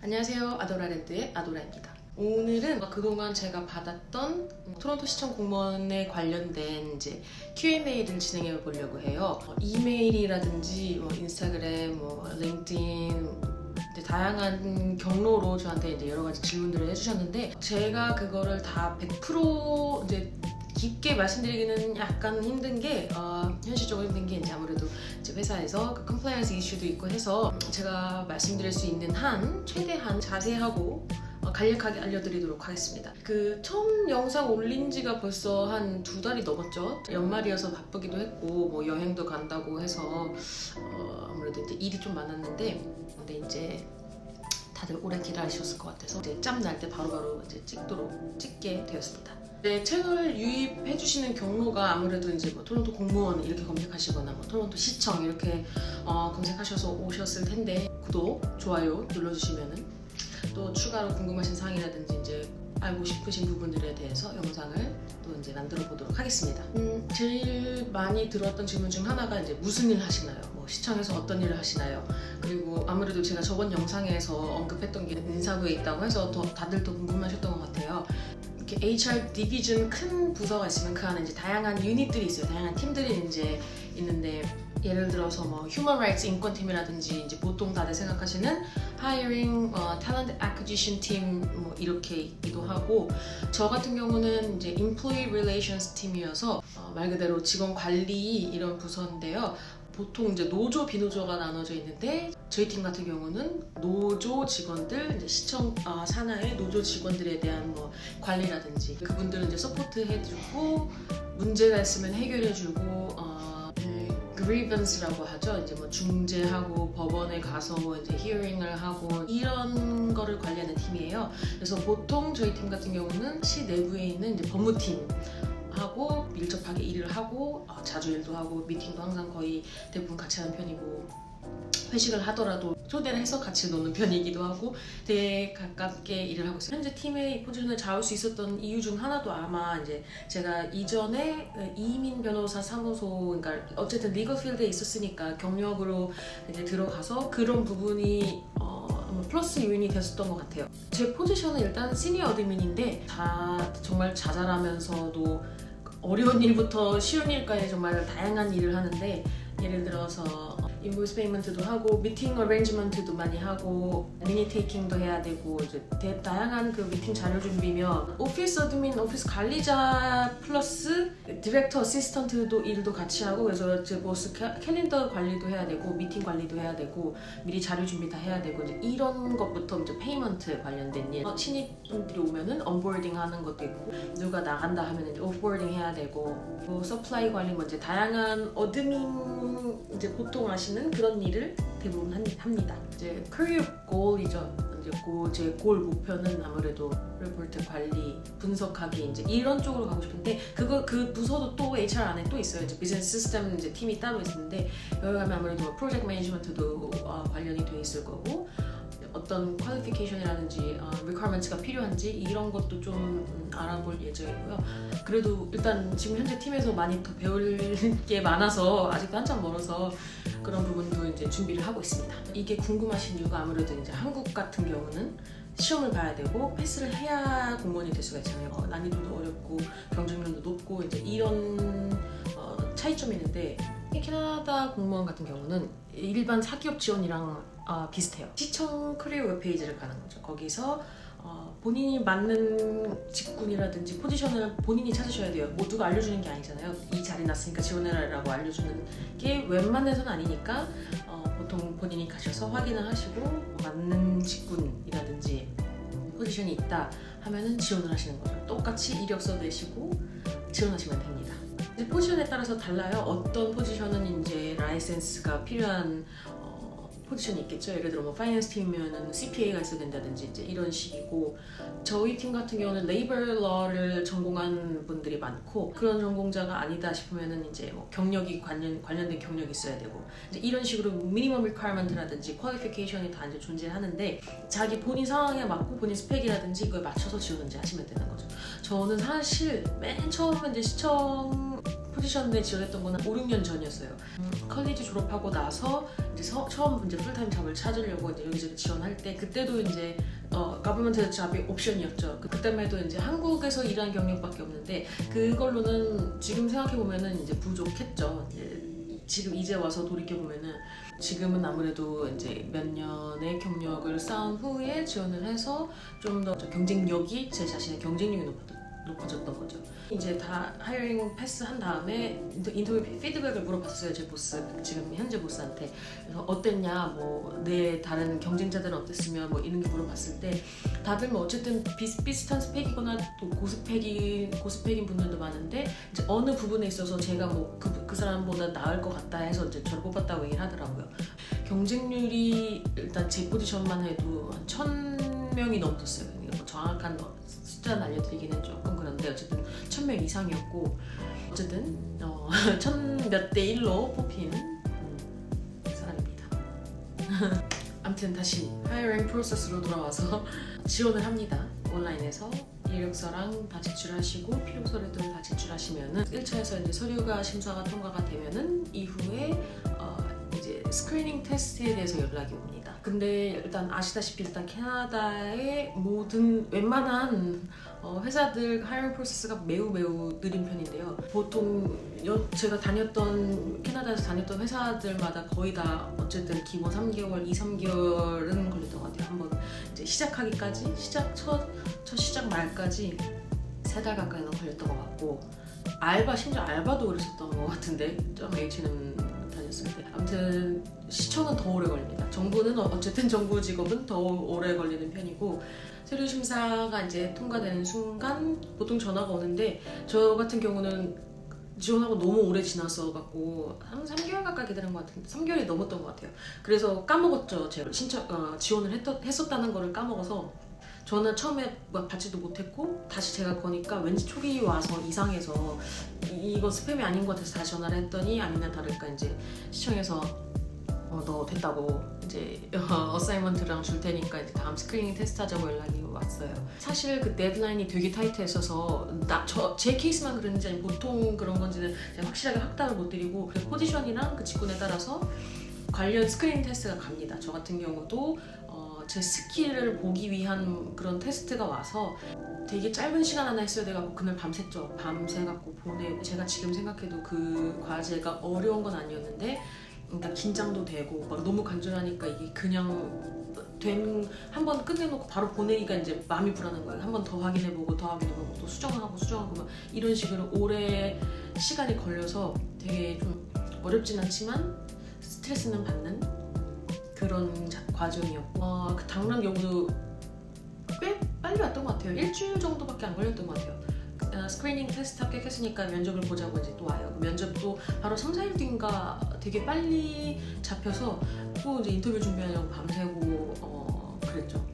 안녕하세요. 아도라랜드의 아도라입니다. 오늘은 그동안 제가 받았던 토론토 시청 공무원에 관련된 이제 Q&A를 진행해 보려고 해요. 이메일이라든지 인스타그램, 링크드인 다양한 경로로 저한테 이제 여러 가지 질문들을 해주셨는데 제가 그거를 다 100% 이제 깊게 말씀드리기는 약간 힘든 게 현실적으로 힘든 게 이제 아무래도 이제 회사에서 그 컴플라이언스 이슈도 있고 해서 제가 말씀드릴 수 있는 한 최대한 자세하고 간략하게 알려드리도록 하겠습니다. 그 처음 영상 올린 지가 벌써 한 2달이 넘었죠. 연말이어서 바쁘기도 했고 여행도 간다고 해서 아무래도 이제 일이 좀 많았는데 근데 이제 다들 오래 기다리셨을 것 같아서 이제 짬 날 때 바로바로 이제 찍게 되었습니다. 네, 채널 유입해주시는 경로가 아무래도 이제 토론토 공무원 이렇게 검색하시거나 토론토 시청 이렇게 검색하셔서 오셨을 텐데 구독, 좋아요 눌러주시면은 또 추가로 궁금하신 사항이라든지 이제 알고 싶으신 부분들에 대해서 영상을 또 이제 만들어 보도록 하겠습니다. 제일 많이 들었던 질문 중 하나가 이제 무슨 일 하시나요? 시청에서 어떤 일을 하시나요? 그리고 아무래도 제가 저번 영상에서 언급했던 게 인사부에 있다고 해서 다들 더 궁금하셨던 것 같아요. 이렇게 HR 디비전 큰 부서가 있으면 그 안에 이제 다양한 유닛들이 있어요. 다양한 팀들이 이제 있는데 예를 들어서 휴먼 라이츠 인권팀이라든지 이제 보통 다들 생각하시는 하이어링, 탤런트 애퀴지션 팀 이렇게 있기도 하고 저 같은 경우는 이제 Employee Relations 팀이어서 말 그대로 직원 관리 이런 부서인데요. 보통 이제 노조, 비노조가 나눠져 있는데 저희 팀 같은 경우는 노조 직원들, 이제 시청 산하의 노조 직원들에 대한 관리라든지 그분들은 이제 서포트 해주고 문제가 있으면 해결해주고 grievance라고 하죠. 이제 중재하고 법원에 가서 이제 히어링을 하고 이런 거를 관리하는 팀이에요. 그래서 보통 저희 팀 같은 경우는 시 내부에 있는 이제 법무팀 하고 밀접하게 일을 하고 자주 일도 하고 미팅도 항상 거의 대부분 같이 하는 편이고 회식을 하더라도 초대를 해서 같이 노는 편이기도 하고 되게 가깝게 일을 하고 있어요. 현재 팀의 포지션을 잡을 수 있었던 이유 중 하나도 아마 이제 제가 이전에 이민 변호사 사무소 그러니까 어쨌든 리거 필드에 있었으니까 경력으로 이제 들어가서 그런 부분이 플러스 요인이 됐었던 것 같아요. 제 포지션은 일단 시니어 어드민인데 정말 자잘하면서도 어려운 일부터 쉬운 일까지 정말 다양한 일을 하는데 예를 들어서 인보이스 페이먼트도 하고 미팅 어레인지먼트도 많이 하고 미니 테이킹도 해야 되고 이제 다양한 그 미팅 자료 준비면 오피스 어드민, 오피스 관리자 플러스 디렉터 어시스턴트도 일도 같이 하고 그래서 제 보스 캘린더 관리도 해야 되고 미팅 관리도 해야 되고 미리 자료 준비 다 해야 되고 이제 이런 것부터 이제 페이먼트 관련된 일 신입분들이 오면은 언보딩 하는 것도 있고 누가 나간다 하면 이제 오프보딩 해야 되고 서플라이 관리 이제 다양한 어드민 이제 보통 하시는 그런 일을 대부분 합니다. 이제 커리어 골이죠. 이제 제 골 목표는 아무래도 리포트 관리, 분석하기 이제 이런 쪽으로 가고 싶은데 그 부서도 또 HR 안에 또 있어요. 이제 비즈니스 시스템 이제 팀이 따로 있는데 여기 가면 아무래도 프로젝트 매니지먼트도 관련이 돼 있을 거고 어떤 퀄리피케이션이라든지 리퀘어먼트가 필요한지 이런 것도 좀 알아볼 예정이고요. 그래도 일단 지금 현재 팀에서 많이 더 배울 게 많아서 아직도 한참 멀어서 그런 부분도 이제 준비를 하고 있습니다. 이게 궁금하신 이유가 아무래도 이제 한국 같은 경우는 시험을 봐야 되고 패스를 해야 공무원이 될 수가 있잖아요. 난이도도 어렵고 경쟁률도 높고 이제 이런 차이점이 있는데 캐나다 공무원 같은 경우는 일반 사기업 지원이랑 비슷해요. 시청 커리어 웹페이지를 가는 거죠. 거기서 본인이 맞는 직군이라든지 포지션을 본인이 찾으셔야 돼요. 누가 알려주는 게 아니잖아요. 이 자리 났으니까 지원해라라고 알려주는 게 웬만해서는 아니니까 보통 본인이 가셔서 확인을 하시고 맞는 직군이라든지 포지션이 있다 하면은 지원을 하시는 거죠. 똑같이 이력서 내시고 지원하시면 됩니다. 이제 포지션에 따라서 달라요. 어떤 포지션은 이제 라이센스가 필요한 포지션이 있겠죠. 예를 들어 파이낸스 팀이면은 CPA가 있어야 된다든지 이제 이런 식이고 저희 팀 같은 경우는 레이버 러를 전공한 분들이 많고 그런 전공자가 아니다 싶으면은 이제 경력이 관련된 경력이 있어야 되고 이제 이런 식으로 미니멈 리퀘어먼트라든지 퀄리피케이션이 다 이제 존재하는데 자기 본인 상황에 맞고 본인 스펙이라든지 이거에 맞춰서 지원을 이제 하시면 되는 거죠. 저는 사실 맨 처음에 이제 시청 포지션에 지원했던 거는 5, 6년 전이었어요. 컬리지 졸업하고 나서 이제 처음 이제 풀타임 잡을 찾으려고 이제 여기저기 지원할 때 그때도 이제 가버먼트 잡이 옵션이었죠. 그때만 해도 이제 한국에서 일한 경력밖에 없는데 그걸로는 지금 생각해 보면은 이제 부족했죠. 지금 이제 와서 돌이켜 보면은 지금은 아무래도 이제 몇 년의 경력을 쌓은 후에 지원을 해서 좀 더 경쟁력이 제 자신의 경쟁력이 높아졌던 거죠. 이제 다 하이어링 패스한 다음에 인터뷰 피드백을 물어봤어요. 제 보스, 지금 현재 보스한테. 그래서 어땠냐, 뭐 내 다른 경쟁자들은 어땠으면 뭐 이런 게 물어봤을 때 다들 뭐 어쨌든 비슷비슷한 스펙이거나 또 고스펙인 분들도 많은데 이제 어느 부분에 있어서 제가 뭐 그 사람보다 나을 것 같다 해서 이제 저를 뽑았다고 얘기를 하더라고요. 경쟁률이 일단 제 포지션만 해도 한 1,000명이 넘었어요. 뭐 정확한 숫자는 알려드리기는 조금 그런데 어쨌든 1,000명 이상이었고 어쨌든 1,000몇 대 1로 뽑힌 사람입니다. 아무튼 다시 하이어링 프로세스로 돌아와서 지원을 합니다. 온라인에서 이력서랑 다 제출하시고 필요 서류들 다 제출하시면은 1차에서 이제 서류가 심사가 통과가 되면은 이후에 이제 스크리닝 테스트에 대해서 연락이 옵니다. 근데 일단 아시다시피 일단 캐나다의 모든 웬만한 회사들 하이어링 프로세스가 매우 느린 편인데요. 보통 제가 캐나다에서 다녔던 회사들마다 거의 다 어쨌든 기본 3개월, 2-3개월은 걸렸던 것 같아요. 한번 이제 시작하기까지 첫 시작 말까지 3달 가까이는 걸렸던 것 같고 심지어 알바도 그랬었던 것 같은데 좀 H&M 다녔을 때 아무튼 시청은 더 오래 걸립니다. 정부는 어쨌든 정부 직업은 더 오래 걸리는 편이고 서류 심사가 이제 통과되는 순간 보통 전화가 오는데 저 같은 경우는 지원하고 너무 오래 지났어 갖고 한 3개월 가까이 기다린 것 같은데 3개월이 넘었던 것 같아요. 그래서 까먹었죠. 제가 지원을 했었다는 거를 까먹어서 저는 처음에 받지도 못했고 다시 제가 거니까 왠지 초기 와서 이상해서 이거 스팸이 아닌 것 같아서 다시 전화를 했더니 아니나 다를까 이제 시청에서 너 됐다고 이제 어사이먼트랑 줄 테니까 이제 다음 스크리닝 테스트 하자고 연락이 왔어요. 사실 그 데드라인이 되게 타이트했어서 제 케이스만 그런지 아니면 보통 그런 건지는 제가 확실하게 확답을 못 드리고 그래서 포지션이랑 그 직군에 따라서 관련 스크리닝 테스트가 갑니다. 저 같은 경우도 제 스킬을 보기 위한 그런 테스트가 와서 되게 짧은 시간 안에 했어야 돼갖고 그날 밤샜죠. 밤새갖고 제가 지금 생각해도 그 과제가 어려운 건 아니었는데 그러니까 긴장도 되고 막 너무 간절하니까 이게 그냥 한번 끝내놓고 바로 보내기가 이제 마음이 불안한 거예요. 한 번 더 확인해보고 또 수정하고 막 이런 식으로 오래 시간이 걸려서 되게 좀 어렵진 않지만 스트레스는 받는 그런 과정이었고 그 당란 경우도 꽤 빨리 왔던 것 같아요. 일주일 정도밖에 안 걸렸던 것 같아요. 스크리닝 테스트 합격했으니까 면접을 보자고 이제 또 와요. 면접도 바로 3-4일 뒤인가 되게 빨리 잡혀서 또 이제 인터뷰 준비하려고 밤새고 그랬죠.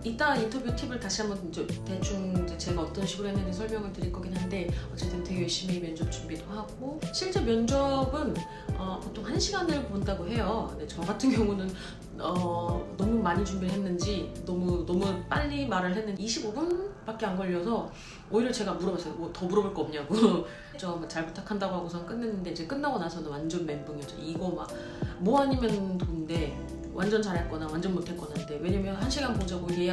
이따 인터뷰 팁을 다시 한번 대충 이제 제가 어떤 식으로 했는지 설명을 드릴 거긴 한데 어쨌든 되게 열심히 면접 준비도 하고 실제 면접은 보통 1시간을 본다고 해요. 근데 저 같은 경우는 너무 많이 준비를 했는지 너무 빨리 말을 했는데 25분밖에 안 걸려서 오히려 제가 물어봤어요. 뭐 더 물어볼 거 없냐고. 잘 부탁한다고 하고선 끝냈는데 이제 끝나고 나서는 완전 멘붕이었죠. 이거 막 뭐 아니면 돈데 완전 잘했거나 완전 못했거나인데 왜냐면 1시간 보자고 우리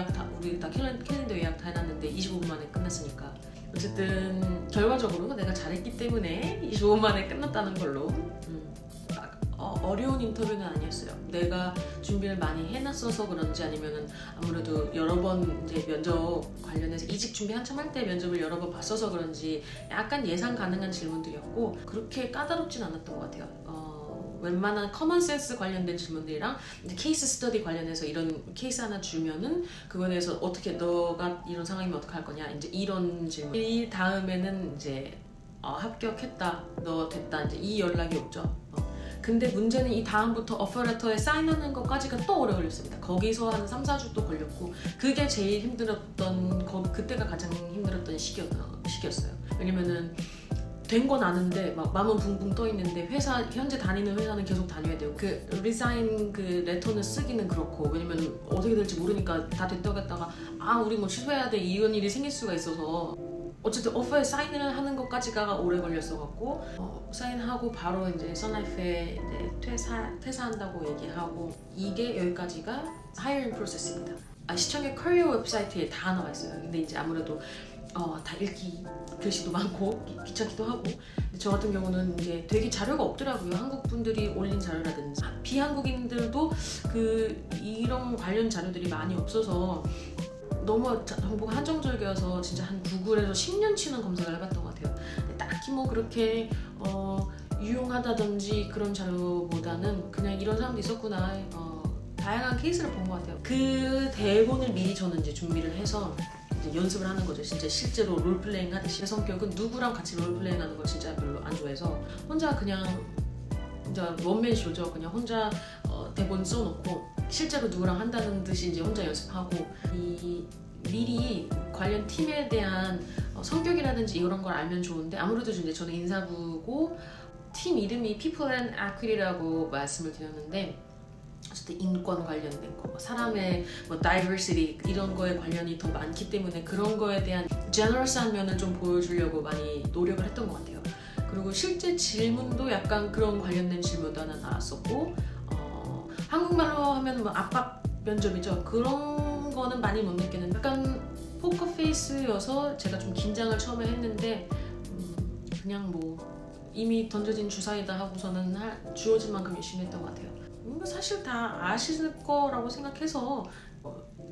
다 캘린더 예약 다 해놨는데 25분 만에 끝났으니까 어쨌든 결과적으로 내가 잘했기 때문에 25분 만에 끝났다는 걸로 어려운 인터뷰는 아니었어요. 내가 준비를 많이 해놨어서 그런지 아니면은 아무래도 여러 번 이제 면접 관련해서 이직 준비 한참 할 때 면접을 여러 번 봤어서 그런지 약간 예상 가능한 질문들이었고 그렇게 까다롭진 않았던 것 같아요. 웬만한 커먼센스 관련된 질문들이랑 이제 케이스 스터디 관련해서 이런 케이스 하나 주면은 그거에 대해서 어떻게 너가 이런 상황이면 어떻게 할 거냐 이제 이런 질문. 이 다음에는 이제 합격했다, 너 됐다 이제 이 연락이 오죠. 근데 문제는 이 다음부터 어퍼레터에 사인하는 것까지가 또 오래 걸렸습니다. 거기서 한 3-4주 또 걸렸고 그게 제일 힘들었던 그때가 가장 힘들었던 시기였어요. 왜냐면은 된 건 아는데 막 마음은 붕붕 떠 있는데 현재 다니는 회사는 계속 다녀야 돼요. 그 리사인 그 레터는 쓰기는 그렇고 왜냐면 어떻게 될지 모르니까 다 됐다고 했다가 우리 뭐 취소해야 돼 이런 일이 생길 수가 있어서 어쨌든 오퍼에 사인을 하는 것까지가 오래 걸렸어갖고 사인하고 바로 이제 선라이프에 이제 퇴사한다고 얘기하고 이게 여기까지가 하이어링 프로세스입니다. 시청의 커리어 웹사이트에 다 나와 있어요. 근데 이제 아무래도 다 읽기 글씨도 많고 귀찮기도 하고 근데 저 같은 경우는 이제 되게 자료가 없더라고요. 한국 분들이 올린 자료라든지 비한국인들도 이런 관련 자료들이 많이 없어서 너무 정보가 한정적이어서 진짜 한 구글에서 10년치는 검색을 해봤던 것 같아요. 근데 딱히 뭐 그렇게 유용하다든지 그런 자료보다는 그냥 이런 사람도 있었구나 다양한 케이스를 본 것 같아요. 그 대본을 미리 저는 이제 준비를 해서 이제 연습을 하는 거죠. 진짜 실제로 롤플레잉 하듯이. 제 성격은 누구랑 같이 롤플레잉 하는 걸 진짜 별로 안 좋아해서 혼자 그냥 원맨 쇼죠. 그냥 혼자 대본 써놓고 실제로 누구랑 한다는 듯이 이제 혼자 연습하고 미리 관련 팀에 대한 성격이라든지 이런 걸 알면 좋은데 아무래도 이제 저는 인사부고 팀 이름이 People and Equity라고 말씀을 드렸는데 어쨌든 인권 관련된 거, 사람의 diversity 이런 거에 관련이 더 많기 때문에 그런 거에 대한 generous한 면을 좀 보여주려고 많이 노력을 했던 것 같아요. 그리고 실제 질문도 약간 그런 관련된 질문도 하나 나왔었고 한국말로 하면 압박 면접이죠. 그런 거는 많이 못 느끼는데 약간 포커 페이스여서 제가 좀 긴장을 처음에 했는데 그냥 이미 던져진 주사위다 하고서는 주어진 만큼 열심히 했던 것 같아요. 사실 다 아실 거라고 생각해서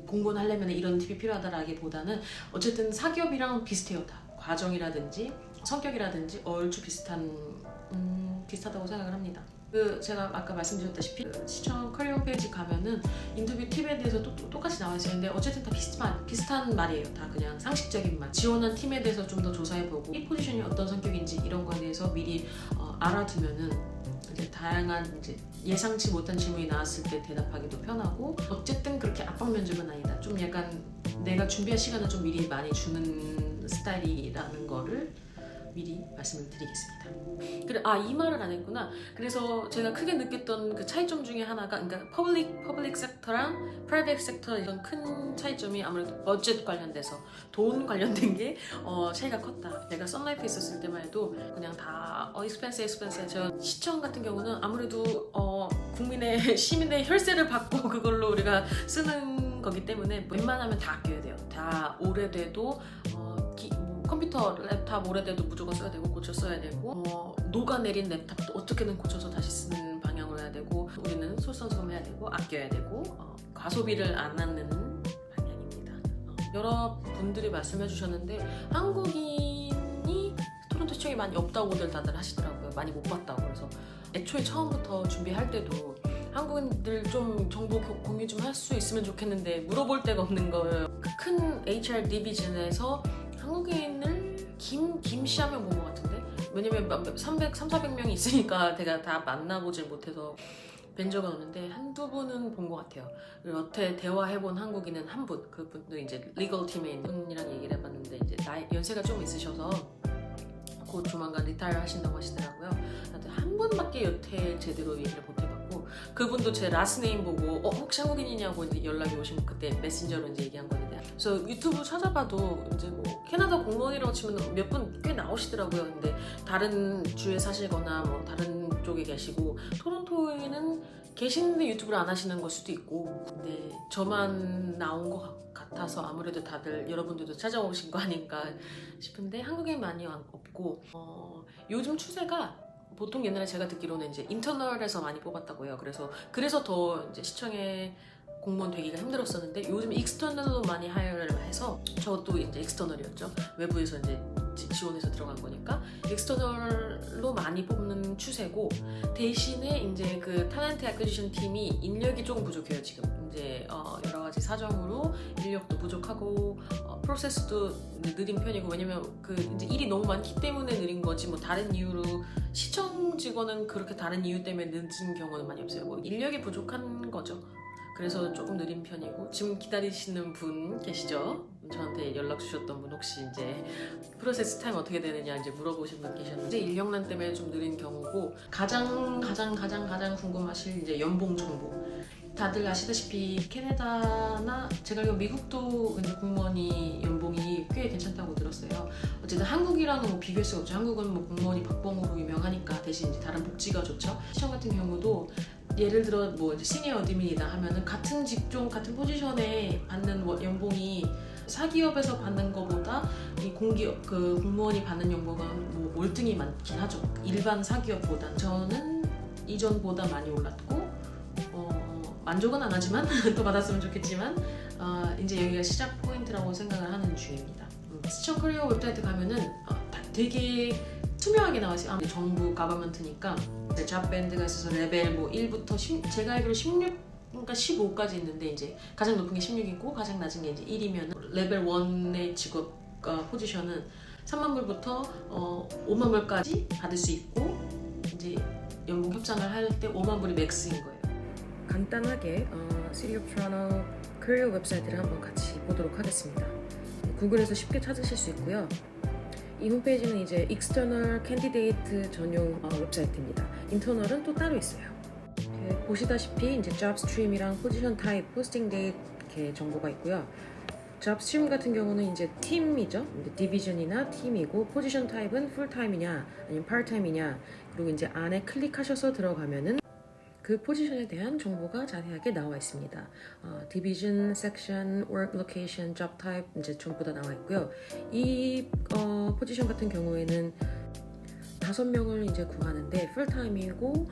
공부를 하려면 이런 팁이 필요하다라기보다는 어쨌든 사기업이랑 비슷해요. 다 과정이라든지 성격이라든지 얼추 비슷하다고 생각을 합니다. 제가 아까 말씀드렸다시피 시청 커리어 홈페이지 가면은 인터뷰 팁에 대해서 똑같이 나와 있어요. 근데 어쨌든 다 비슷한 말이에요. 다 그냥 상식적인 말. 지원한 팀에 대해서 좀 더 조사해보고 이 포지션이 어떤 성격인지 이런 거에 대해서 미리 알아두면은 이제 다양한 이제 예상치 못한 질문이 나왔을 때 대답하기도 편하고 어쨌든 그렇게 압박 면접은 아니다. 좀 약간 내가 준비할 시간을 좀 미리 많이 주는 스타일이라는 거를 미리 말씀을 드리겠습니다. 그래, 이 말을 안 했구나. 그래서 제가 크게 느꼈던 그 차이점 중에 하나가 그러니까 퍼블릭 섹터랑 프라이빗 섹터 이런 큰 차이점이 아무래도 버젯 관련돼서 돈 관련된 게 차이가 컸다. 내가 썬라이프에 있었을 때만 해도 그냥 다 expense 저 시청 같은 경우는 아무래도 시민의 혈세를 받고 그걸로 우리가 쓰는 거기 때문에 웬만하면 다 아껴야 돼요. 다 오래돼도 컴퓨터, 랩탑 오래돼도 무조건 써야 되고 고쳐 써야 되고 녹아내린 랩탑도 어떻게든 고쳐서 다시 쓰는 방향으로 해야 되고 우리는 솔선수범해야 되고 아껴야 되고 과소비를 안 하는 방향입니다. 여러 분들이 말씀해 주셨는데 한국인이 토론토 시청이 많이 없다고들 다들 하시더라고요. 많이 못 봤다고. 그래서 애초에 처음부터 준비할 때도 한국인들 좀 정보 공유 좀 할 수 있으면 좋겠는데 물어볼 데가 없는 거예요. 큰 HR 디비전에서 한국인을 김씨 하면 본 것 같은데 왜냐면 300-400명이 있으니까 제가 다 만나보질 못해서 뵌 적은 없는데 한두 분은 본 것 같아요. 그리고 여태 대화해본 한국인은 한 분, 그분도 이제 리걸 팀에 있는 분이랑 얘기를 해봤는데 이제 연세가 좀 있으셔서 곧 조만간 리타이어 하신다고 하시더라고요. 한 분밖에 여태 제대로 얘기를 못 해봤고 그분도 제 라스트 네임 보고 혹시 한국인이냐고 이제 연락이 오시면 그때 메신저로 이제 얘기한 건데 그래서 유튜브 찾아봐도 이제 캐나다 공무원이라고 치면 몇 분 꽤 나오시더라고요. 근데 다른 주에 사시거나 다른 쪽에 계시고 토론토에는 계시는데 유튜브를 안 하시는 걸 수도 있고 근데 저만 나온 것 같아서 아무래도 다들 여러분들도 찾아오신 거 아닌가 싶은데 한국인 많이 없고 요즘 추세가 보통 옛날에 제가 듣기로는 이제 인터널에서 많이 뽑았다고 해요. 그래서 더 이제 시청에 공무원 되기가 힘들었었는데 요즘 익스터널로 많이 하이어를 해서 저도 이제 익스터널이었죠. 외부에서 이제 지원해서 들어간 거니까 익스터널로 많이 뽑는 추세고 대신에 이제 그 탤런트 애퀴지션 팀이 인력이 조금 부족해요. 지금 이제 여러 가지 사정으로 인력도 부족하고 프로세스도 느린 편이고 왜냐면 이제 일이 너무 많기 때문에 느린 거지 다른 이유로 시청 직원은 그렇게 다른 이유 때문에 늦은 경우는 많이 없어요. 인력이 부족한 거죠. 그래서 조금 느린 편이고 지금 기다리시는 분 계시죠? 저한테 연락 주셨던 분 혹시 이제 프로세스 타임 어떻게 되느냐 이제 물어보신 분 계셨는데 인력난 때문에 좀 느린 경우고 가장 궁금하실 이제 연봉 정보 다들 아시다시피 캐나다나 제가 알기로 미국도 이제 공무원이 연봉이 꽤 괜찮다고 들었어요. 어쨌든 한국이랑은 뭐 비교할 수가 없죠. 한국은 뭐 공무원이 박봉으로 유명하니까 대신 이제 다른 복지가 좋죠. 시청 같은 경우도 예를 들어 뭐 이제 시니어 어드민이다 하면은 같은 직종 같은 포지션에 받는 연봉이 사기업에서 받는 것보다 이 공기업 그 공무원이 받는 연봉은 뭐 월등히 많긴 하죠. 일반 사기업보다. 저는 이전보다 많이 올랐고 만족은 안 하지만 더 받았으면 좋겠지만 이제 여기가 시작 포인트라고 생각을 하는 중입니다. 시청 커리어 웹사이트 가면은 되게 투명하게 나와 있어요. 정부 가버먼트니까 잡 밴드가 있어서 레벨 뭐 1부터 제가 알기로 16 그러니까 15까지 있는데 이제 가장 높은 게 16이고 가장 낮은 게 이제 1이면 레벨 1의 직업 포지션은 3만 불부터 5만 불까지 받을 수 있고 이제 연봉 협상을 할 때 5만 불이 맥스인 거예요. 간단하게 City of Toronto 커리어 웹사이트를 한번 같이 보도록 하겠습니다. 구글에서 쉽게 찾으실 수 있고요. 이 홈페이지는 이제 External Candidate 전용 웹사이트입니다. 인터널은 또 따로 있어요. 보시다시피 이제 Job Stream이랑 Position Type, Posting Date 이렇게 정보가 있고요. Job Stream 같은 경우는 이제 팀이죠. 디비전이나 팀이고 Position Type은 Full-Time이냐 아니면 Part-Time이냐 그리고 이제 안에 클릭하셔서 들어가면은 그 포지션에 대한 정보가 자세하게 나와 있습니다. 디비전, 섹션, work location, job type 이제 전부 다 나와 있고요. 이 포지션 같은 경우에는 5명을 이제 구하는데 풀타임이고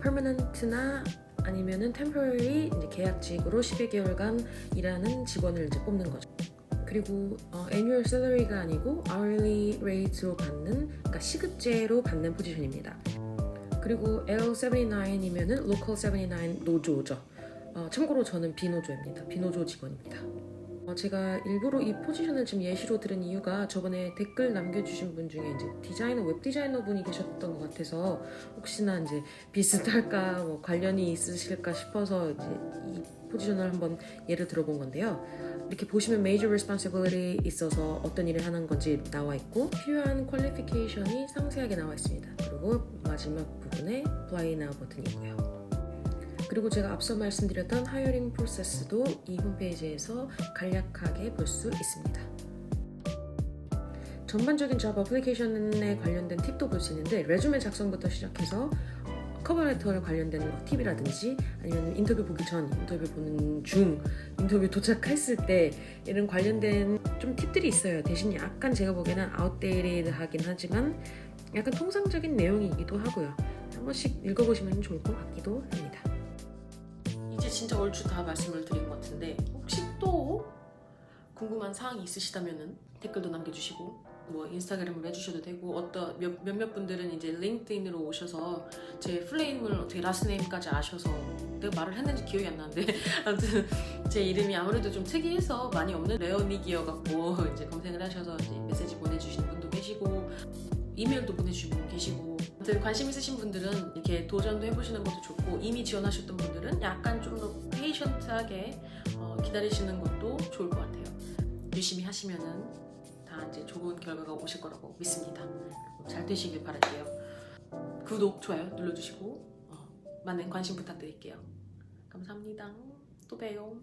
permanent나 아니면은 temporary 이제 계약직으로 12개월간 일하는 직원을 이제 뽑는 거죠. 그리고 annual salary가 아니고 hourly rate로 받는 그러니까 시급제로 받는 포지션입니다. 그리고 L79이면은 Local 79 노조죠. 참고로 저는 비노조입니다. 비노조 직원입니다. 제가 일부러 이 포지션을 지금 예시로 들은 이유가 저번에 댓글 남겨주신 분 중에 이제 디자이너, 웹 디자이너 분이 계셨던 것 같아서 혹시나 이제 비슷할까 뭐 관련이 있으실까 싶어서 이제 이 포지션을 한번 예를 들어본 건데요. 이렇게 보시면 Major Responsibility 있어서 어떤 일을 하는 건지 나와 있고 필요한 퀄리피케이션이 상세하게 나와 있습니다. 그리고 마지막 부분에 Apply Now 버튼이고요. 그리고 제가 앞서 말씀드렸던 하이어링 프로세스도 이 홈페이지에서 간략하게 볼 수 있습니다. 전반적인 잡 어플리케이션에 관련된 팁도 볼 수 있는데 레주메 작성부터 시작해서 커버레터에 관련된 팁이라든지 아니면 인터뷰 보기 전, 인터뷰 보는 중, 인터뷰 도착했을 때 이런 관련된 좀 팁들이 있어요. 대신 약간 제가 보기에는 아웃데이트하긴 하지만 약간 통상적인 내용이기도 하고요. 한 번씩 읽어보시면 좋을 것 같기도 합니다. 이제 진짜 얼추 다 말씀을 드린 것 같은데 혹시 또 궁금한 사항이 있으시다면 댓글도 남겨주시고 뭐 인스타그램으로 해주셔도 되고 어떤 몇몇 분들은 이제 링크드인으로 오셔서 제 풀네임을 어떻게 라스트네임까지 아셔서 내가 말을 했는지 기억이 안 나는데 아무튼 제 이름이 아무래도 좀 특이해서 많이 없는 레어닉이어갖고 이제 검색을 하셔서 이제 메시지 보내주시는 분도 계시고 이메일도 보내주시는 분 계시고 아무튼 관심 있으신 분들은 이렇게 도전도 해보시는 것도 좋고 이미 지원하셨던 분들은 약간 좀 더 페이션트하게 기다리시는 것도 좋을 것 같아요. 열심히 하시면은 다 이제 좋은 결과가 오실 거라고 믿습니다. 잘 되시길 바랄게요. 구독, 좋아요 눌러주시고 많은 관심 부탁드릴게요. 감사합니다. 또 봬요.